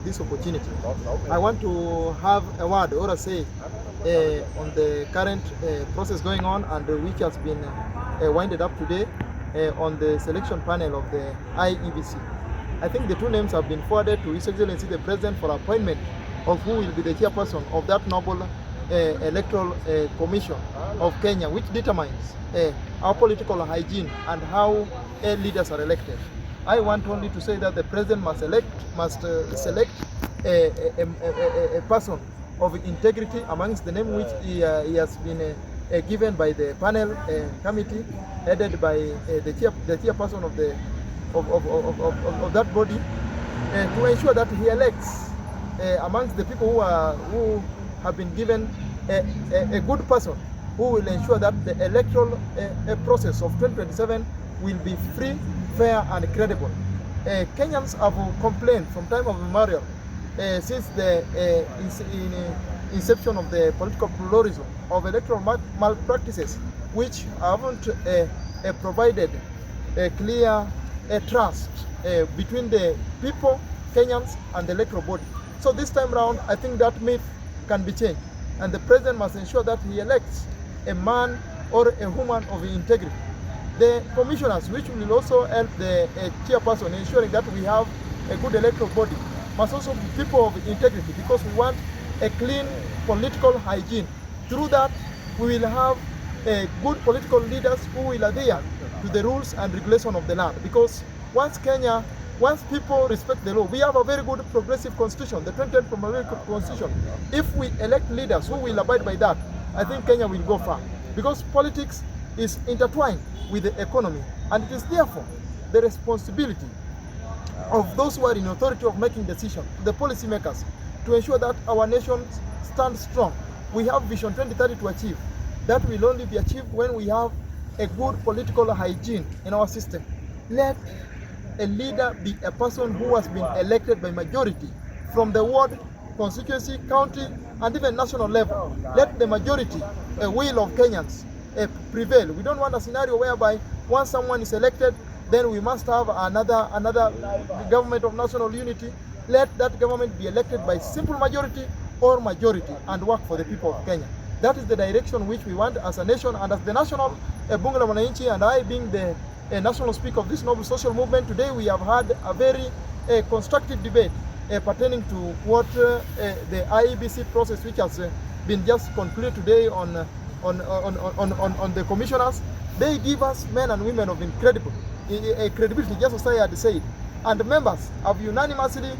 This opportunity. I want to have a word or a say on the current process going on and which has been winded up today on the selection panel of the Iebc. I think the two names have been forwarded to His Excellency the President for appointment of who will be the chairperson of that noble electoral commission of Kenya, which determines our political hygiene and how leaders are elected. I want only to say that the president must select a person of integrity amongst the name which he has been given by the panel committee headed by the chairperson of that body to ensure that he elects amongst the people who have been given a good person who will ensure that the electoral process of 2027 will be free, fair and credible. Kenyans have complained from time of memorial since the inception of the political pluralism of electoral malpractices which haven't provided a clear trust between the people, Kenyans and the electoral body. So this time round, I think that myth can be changed and the president must ensure that he elects a man or a woman of integrity. The commissioners, which will also help the chairperson ensuring that we have a good electoral body, must also be people of integrity because we want a clean political hygiene. Through that, we will have good political leaders who will adhere to the rules and regulation of the land. Because once people respect the law, we have a very good progressive constitution, the 2010 progressive constitution. If we elect leaders who will abide by that, I think Kenya will go far. Because politics is intertwined with the economy, and it is therefore the responsibility of those who are in authority of making decisions, the policymakers, to ensure that our nation stands strong. We have Vision 2030 to achieve. That will only be achieved when we have a good political hygiene in our system. Let a leader be a person who has been elected by majority from the ward, constituency, county, and even national level. Let the majority will of Kenyans prevail. We don't want a scenario whereby once someone is elected, then we must have another government of national unity. Let that government be elected by simple majority or majority and work for the people of Kenya. That is the direction which we want as a nation and as the national Bunge la Mwananchi, and I being the national speaker of this noble social movement. Today we have had a very constructive debate pertaining to what the Iebc process, which has been just concluded today on the commissioners. They give us men and women of incredible credibility, just as I had said. And the members have unanimously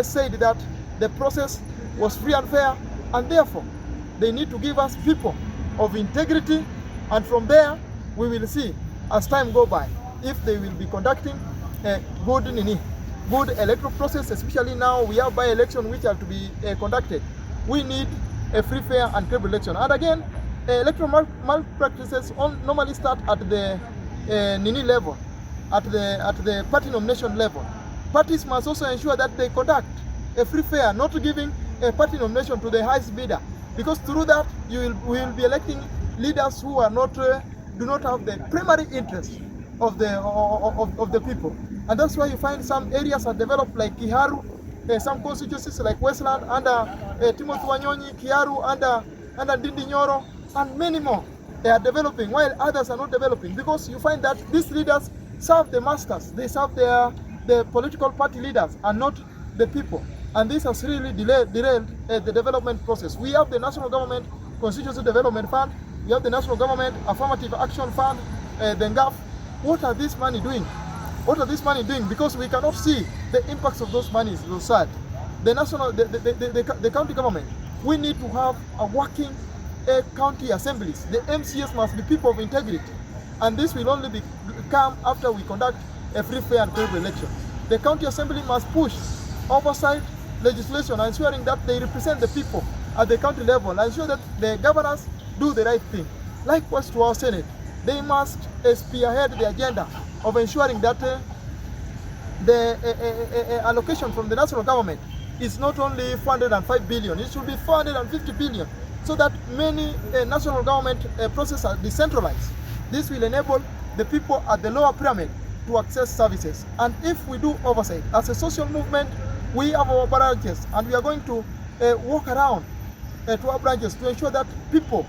said that the process was free and fair, and therefore they need to give us people of integrity, and from there we will see as time go by if they will be conducting a good electoral process. Especially now we have by-election which are to be conducted. We need a free, fair and credible election. And again, electoral malpractices normally start at the level, at the party nomination level. Parties must also ensure that they conduct a free, fair, not giving a party nomination to the highest bidder, because through that we will be electing leaders who are do not have the primary interest of the people. And that's why you find some areas are developed like Kiharu, some constituencies like Westland under Timothy Wanyonyi, Kiharu under Ndindi Nyoro, and many more. They are developing while others are not developing, because you find that these leaders serve the masters, they serve the political party leaders and not the people. And this has really derailed the development process. We have the national government constituency development fund, we have the national government affirmative action fund, the NGAF. What are this money doing? What are this money doing? Because we cannot see the impacts of those monies. The county government, we need to have a working county assemblies. The MCAs must be people of integrity, and this will only come after we conduct a free, fair and credible election. The county assembly must push oversight legislation, ensuring that they represent the people at the county level, and ensure that the governors do the right thing. Likewise to our Senate, they must spearhead the agenda of ensuring that the allocation from the national government is not only 405 billion, it should be 450 billion, so that many national government processes are decentralized. This will enable the people at the lower pyramid to access services. And if we do oversight as a social movement, We have our branches, and we are going to walk around to our branches to ensure that people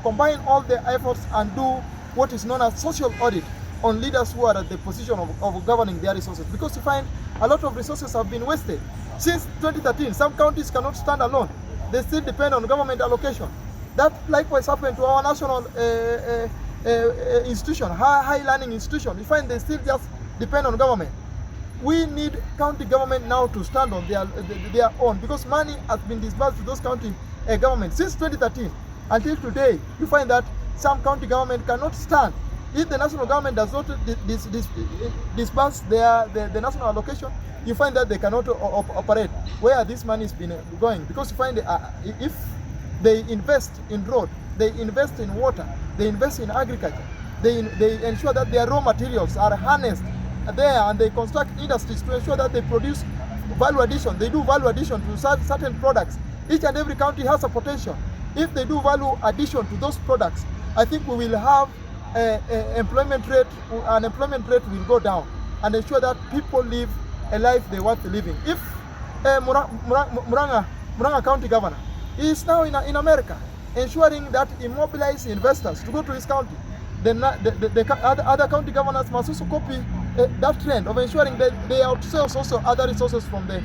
combine all their efforts and do what is known as social audit on leaders who are at the position of governing their resources. Because you find a lot of resources have been wasted. Since 2013, some counties cannot stand alone. They still depend on government allocation. That likewise happened to our national institution, high learning institution. You find they still just depend on government. We need county government now to stand on their own, because money has been disbursed to those county governments since 2013 until today. You find that some county government cannot stand. If the national government does not disburse the national allocation, you find that they cannot operate. Where this money has been going, because you find if they invest in road, they invest in water, they invest in agriculture, they ensure that their raw materials are harnessed there, and they construct industries to ensure that they produce value addition. They do value addition to certain products. Each and every county has a potential. If they do value addition to those products, I think we will have unemployment rate will go down, and ensure that people live a life they want living. If Muranga County Governor is now in America, ensuring that he mobilizes investors to go to his county, then the other county governors must also copy that trend of ensuring that they outsource also other resources from the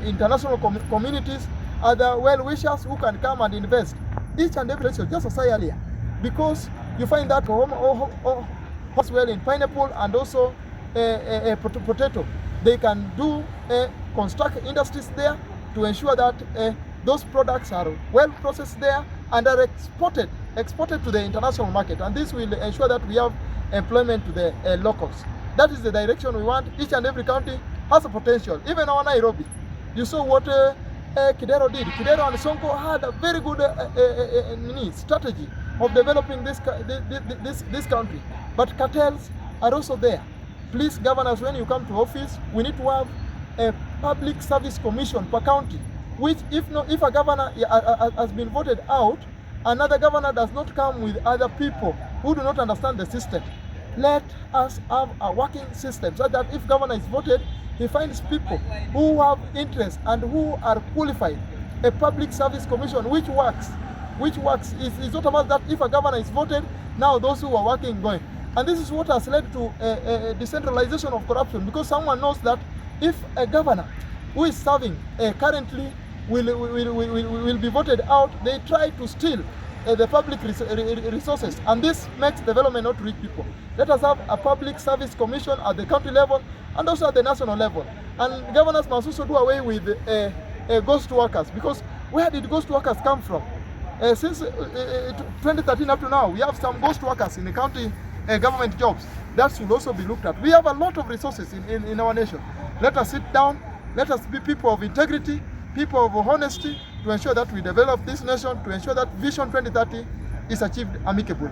international communities, other well-wishers who can come and invest. Each and every resource, just as I earlier, because you find that as well in pineapple and also potato, they can do construct industries there to ensure that those products are well processed there and are exported to the international market, and this will ensure that we have employment to the locals. That is the direction we want. Each and every county has a potential. Even our Nairobi, you saw what Kidero did. Kidero and Sonko had a very good strategy of developing this country. But cartels are also there. Please, governors, when you come to office, we need to have a public service commission per county, which if a governor has been voted out, another governor does not come with other people who do not understand the system. Let us have a working system so that if governor is voted, he finds people who have interest and who are qualified. A public service commission which works. It's not about that if a governor is voted, now those who are working going. And this is what has led to a decentralization of corruption, because someone knows that if a governor who is serving currently will be voted out, they try to steal the public resources, and this makes development not reach people. Let us have a public service commission at the county level and also at the national level. And governors must also do away with ghost workers, because where did ghost workers come from? Since 2013 up to now, we have some ghost workers in the county government jobs. That should also be looked at. We have a lot of resources in our nation. Let us sit down, let us be people of integrity, people of honesty, to ensure that we develop this nation, to ensure that Vision 2030 is achieved amicably.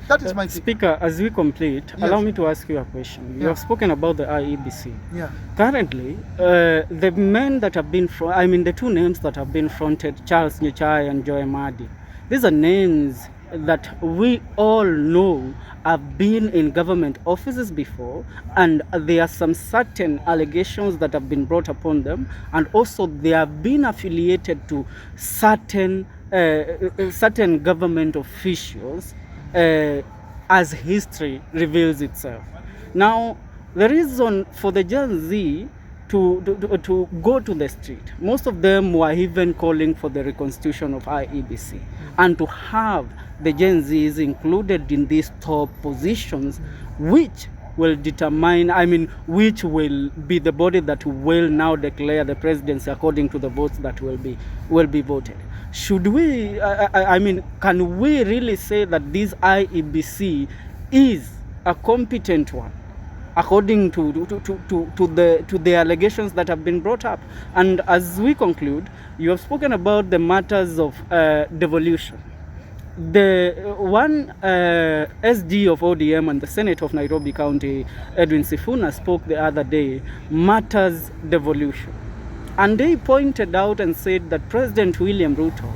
That is my Speaker, as we complete, yes, allow me to ask you a question. You have spoken about the Iebc. Yeah. Currently, the men that have been, the two names that have been fronted, Charles Nyachae and Joy Madi, these are names that we all know have been in government offices before, and there are some certain allegations that have been brought upon them, and also they have been affiliated to certain government officials as history reveals itself. Now, the reason for the Gen Z to go to the street, most of them were even calling for the reconstitution of Iebc, and to have the Gen Zs included in these top positions, which will determine, which will be the body that will now declare the presidency according to the votes that will be voted. Should we, can we really say that this Iebc is a competent one, according to the allegations that have been brought up? And as we conclude, you have spoken about the matters of devolution. The one SD of ODM and the Senate of Nairobi County, Edwin Sifuna, spoke the other day, matters devolution. And they pointed out and said that President William Ruto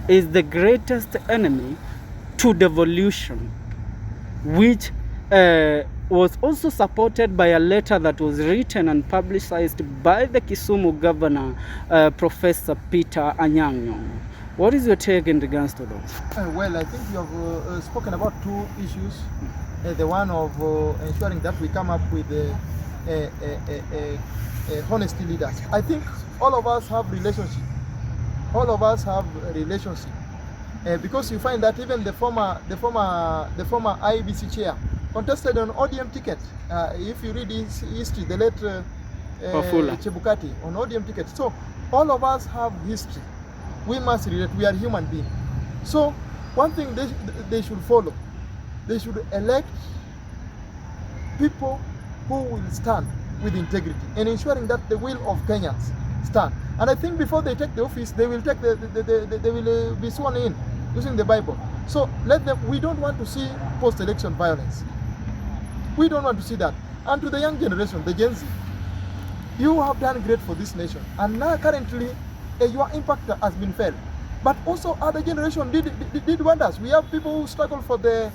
is the greatest enemy to devolution, which was also supported by a letter that was written and publicized by the Kisumu governor, Professor Peter Anyang'. What is your take in regards to those? Well, I think you have spoken about two issues. The one of ensuring that we come up with honesty leaders. I think all of us have relationship. All of us have a relationship. Because you find that even the former Iebc chair contested on ODM ticket. If you read his history, the late Chebukati on ODM ticket. So all of us have history. We must relate. We are human beings. So one thing they should follow. They should elect people who will stand with integrity and ensuring that the will of Kenyans stand. And I think before they take the office, they will take they will be sworn in using the Bible. So let them. We don't want to see post-election violence. We don't want to see that. And to the young generation, the Genz, you have done great for this nation. And now currently, your impact has been felt. But also other generation did wonders. We have people who struggle for the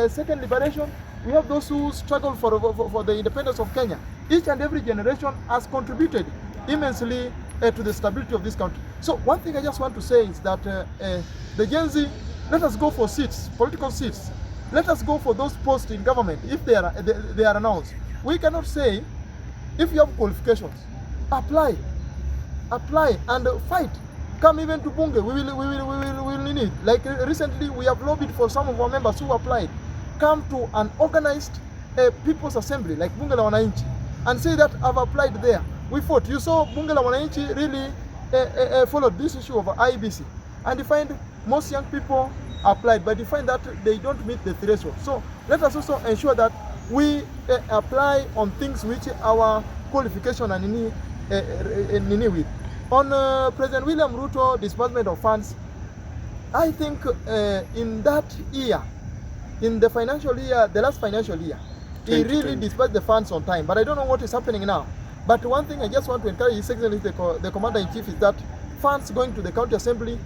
second liberation. We have those who struggle for the independence of Kenya. Each and every generation has contributed immensely to the stability of this country. So one thing I just want to say is that the Gen Z, let us go for seats, political seats. Let us go for those posts in government if they are announced. We cannot say, if you have qualifications, apply and fight. Come even to Bunge, we will need. Like recently, we have lobbied for some of our members who applied. Come to an organized people's assembly like Bunge la Wananchi and say that I've applied there. We fought. You saw Bunge la Wananchi really followed this issue of Iebc, and you find most young people applied, but you find that they don't meet the threshold. So let us also ensure that we apply on things which our qualification and need with. On President William Ruto disbursement of funds, I think in that year, in the financial year, the last financial year, he really disbursed the funds on time. But I don't know what is happening now. But one thing I just want to encourage His Excellency, the Commander-in-Chief, is that funds going to the county assembly,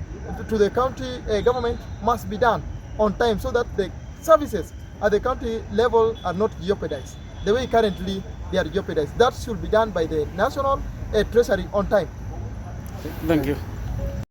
to the county government must be done on time so that the services at the county level are not jeopardized. The way currently they are jeopardized. That should be done by the National Treasury on time. Thank you.